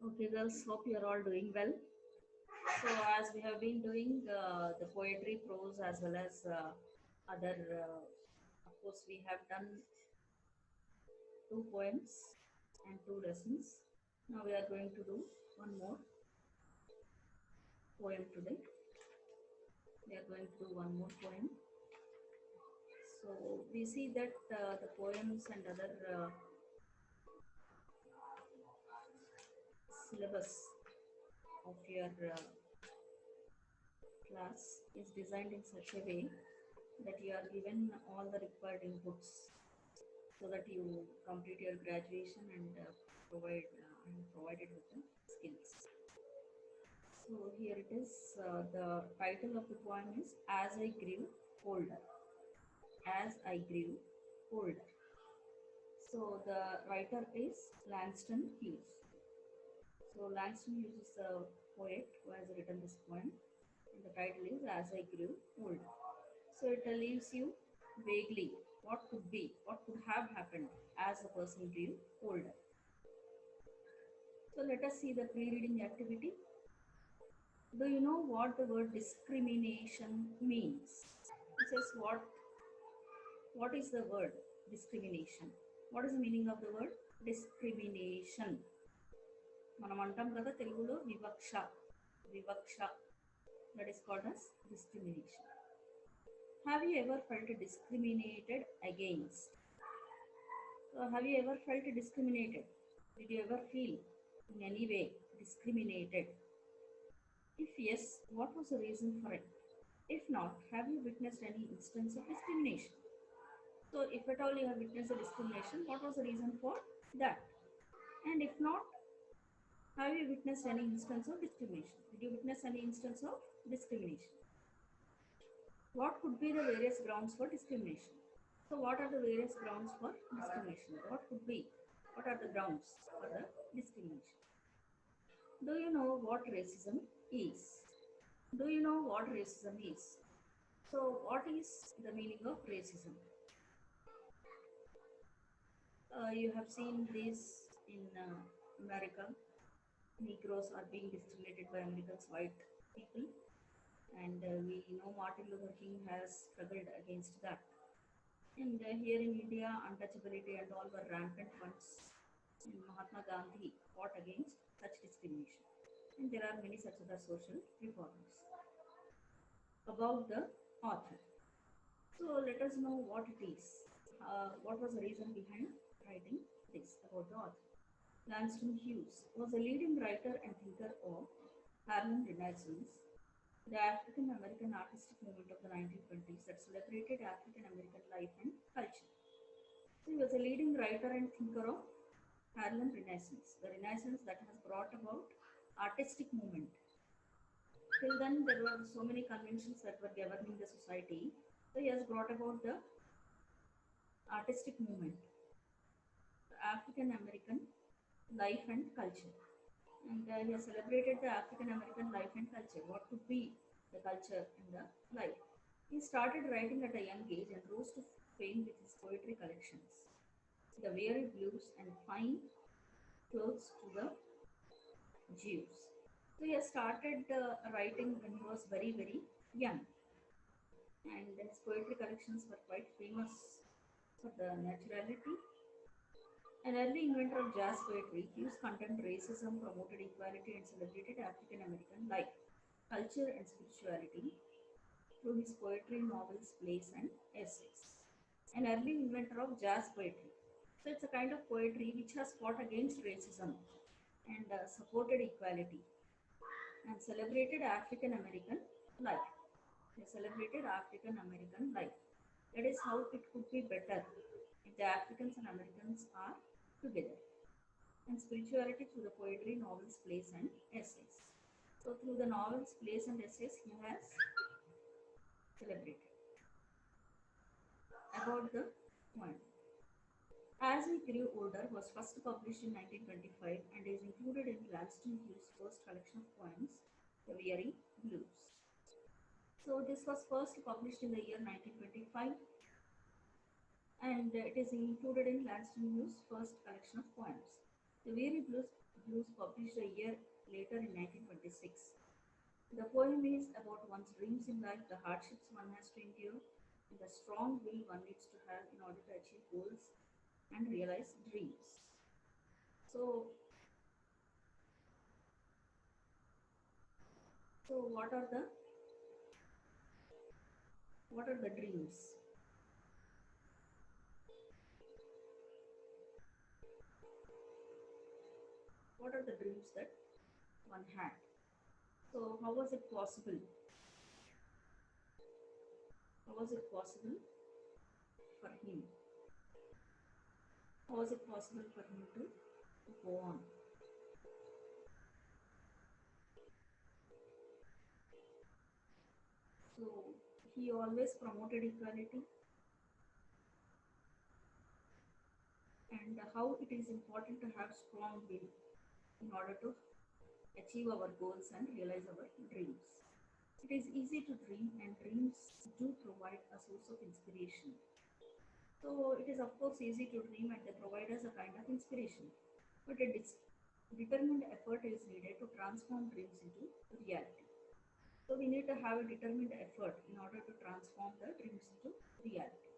Okay, girls, hope you're all doing well. So, as we have been doing the poetry, prose, as well as other, of course, we have done two poems and two lessons. Now, we are going to do one more poem today. We are going to do one more poem. So, we see that the poems and other syllabus of your class is designed in such a way that you are given all the required inputs so that you complete your graduation and provided with the skills. So here it is. The title of the poem is "As I Grew Older." As I grew older. So the writer is Langston Hughes. So Langston Hughes is a poet who has written this poem, and the title is "As I Grew Older." So it leaves you vaguely what could be, what could have happened as the person grew older. So let us see the pre-reading activity. Do you know what the word discrimination means? It says what is the word discrimination? What is the meaning of the word discrimination? మనం అంటాం కదా తెలుగులో వివక్ష వివక్ష that is called as discrimination. Have you ever felt discriminated against? So have you ever felt discriminated? Did you ever feel in any way discriminated? If yes, what was the reason for it? If not, have you witnessed any instance of discrimination? So, if at all you have witnessed a discrimination, what was the reason for that? And if not, have you witnessed any instance of discrimination? Did you witness any instance of discrimination? What could be the various grounds for discrimination? So, what are the various grounds for discrimination? What could be? What are the grounds for the discrimination? Do you know what racism is? Do you know what racism is? So, what is the meaning of racism? You have seen this in America. Negroes are being discriminated by Americans, white people, and we know Martin Luther King has struggled against that. And here in India, untouchability and all were rampant once. And Mahatma Gandhi fought against such discrimination. And there are many such other social reformers. About the author. So let us know what it is. What was the reason behind writing this about the author? Langston Hughes was a leading writer and thinker of Harlem Renaissance, the African American artistic movement of the 1920s that celebrated African American life and culture. So he was a leading writer and thinker of Harlem Renaissance, the Renaissance that has brought about artistic movement. Till then, there were so many conventions that were governing the society. So he has brought about the artistic movement, African American life and culture. And he has celebrated the African American life and culture. What could be the culture and the life? He started writing at a young age and rose to fame with his poetry collections. The Weary Blues and Fine Clothes to the Jews. So he has started writing when he was very, very young. And his poetry collections were quite famous for the naturality. An early inventor of jazz poetry, Hughes condemned racism, promoted equality, and celebrated African American life, culture, and spirituality through his poetry, novels, plays, and essays. An early inventor of jazz poetry. So it's a kind of poetry which has fought against racism and supported equality and celebrated African American life. They celebrated African American life. That is how it could be better if the Africans and Americans are together. And spirituality through the poetry, novels, plays, and essays. So, through the novels, plays, and essays, he has celebrated. About the poem. As He Grew Older was first published in 1925 and is included in Langston Hughes' first collection of poems, The Weary Blues. So, this was first published in the year 1925 and it is included in Langston Hughes' first collection of poems. The Weary Blues Blues, published a year later in 1926. The poem is about one's dreams in life, the hardships one has to endure, and the strong will one needs to have in order to achieve goals and realize dreams. So, so what are the dreams? What are the dreams that one had? So, how was it possible? How was it possible for him? How was it possible for him to go on? So, he always promoted equality and how it is important to have strong will in order to achieve our goals and realize our dreams. It is easy to dream, and dreams do provide a source of inspiration. So, it is of course easy to dream, and they provide us a kind of inspiration. But a determined effort is needed to transform dreams into reality. So, we need to have a determined effort in order to transform the dreams into reality.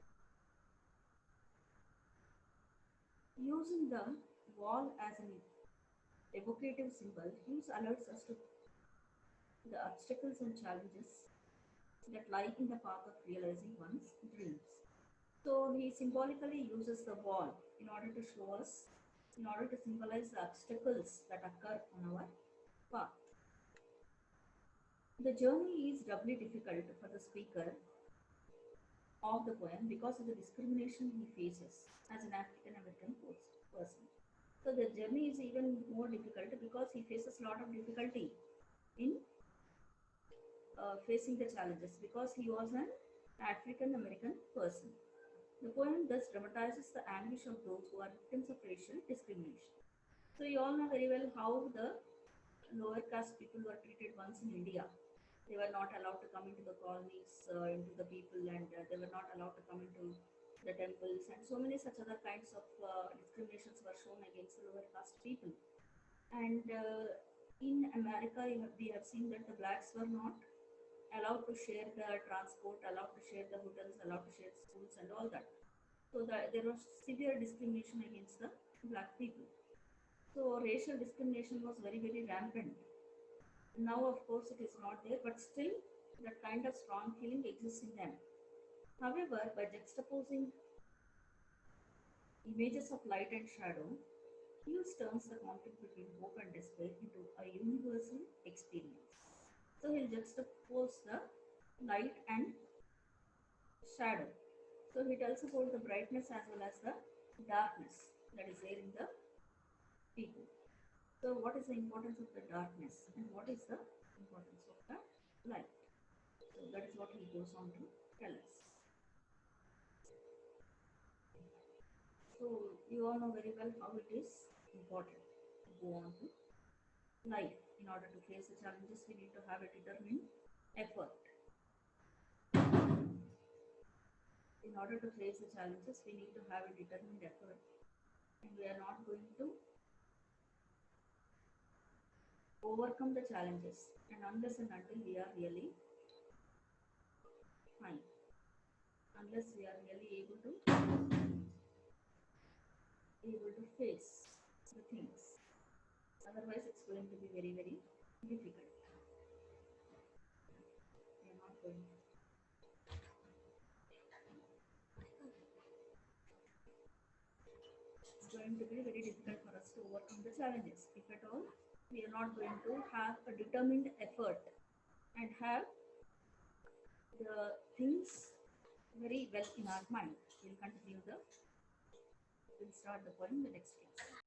Using the wall as an evocative symbol, Hughes alerts us to the obstacles and challenges that lie in the path of realizing one's dreams. So he symbolically uses the wall in order to show us, in order to symbolize the obstacles that occur on our path. The journey is doubly difficult for the speaker of the poem because of the discrimination he faces as an African American person. So the journey is even more difficult because he faces a lot of difficulty in facing the challenges because he was an African American person. The poem thus dramatizes the anguish of those who are victims of racial discrimination. So you all know very well how the lower caste people were treated once in India. They were not allowed to come into the colonies, into the people, and they were not allowed to come into the temples, and so many such other kinds of discriminations were shown against the lower caste people. And in America, we have seen that the blacks were not allowed to share the transport, allowed to share the hotels, allowed to share schools, and all that. So there was severe discrimination against the black people. So racial discrimination was very, very rampant. Now, of course, it is not there, but still that kind of strong feeling exists in them. However, by juxtaposing images of light and shadow, Hughes turns the conflict between hope and despair into a universal experience. So he'll juxtapose the light and shadow. So he tells about the brightness as well as the darkness that is there in the people. So what is the importance of the darkness and what is the importance of the light? So that is what he goes on to tell us. So you all know very well how it is important to go on to life. In order to face the challenges, we need to have a determined effort. In order to face the challenges, we need to have a determined effort. And we are not going to overcome the challenges and unless and until we are really fine, unless we are really able to face the things. Otherwise, it's going to be very, very difficult. We are not going to. It's going to be very difficult for us to overcome the challenges. If at all, we are not going to have a determined effort and have the things very well in our mind. We'll start the poem in the next class.